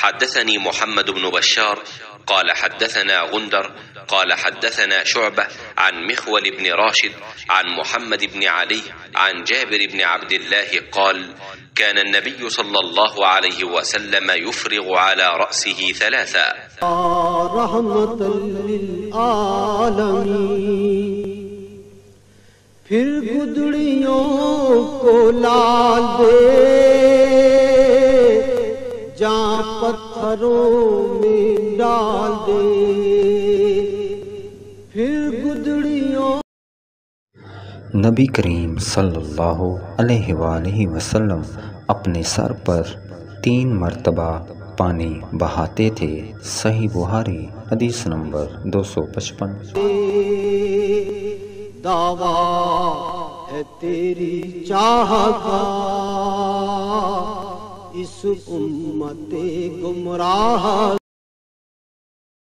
हद्दसनी मुहम्मद इब्न बश्शार क़ाल हद्दसना गुंदर क़ाल हद्दसना शुअबह अन मिख़वल इब्न राशिद अन मुहम्मद इब्न अली अन जाबिर इब्न अब्दिल्लाह क़ाल कान अन्नबिय्यु सल्लल्लाहु अलैहि वसल्लम युफ़रिग़ु अला रअसिही थलाथा। रहमतल लिल आलमीन। फिर गुदड़ियों को लाल दे जहाँ पत्थरों में डाल दे। फिर गुदड़ियों। नबी करीम सल्लल्लाहु अलैहि वसल्लम अपने सर पर 3 मर्तबा पानी बहाते थे। सही बुहारी हदीस नंबर 255। दावा है तेरी चाहत का इस उम्मते गुमराह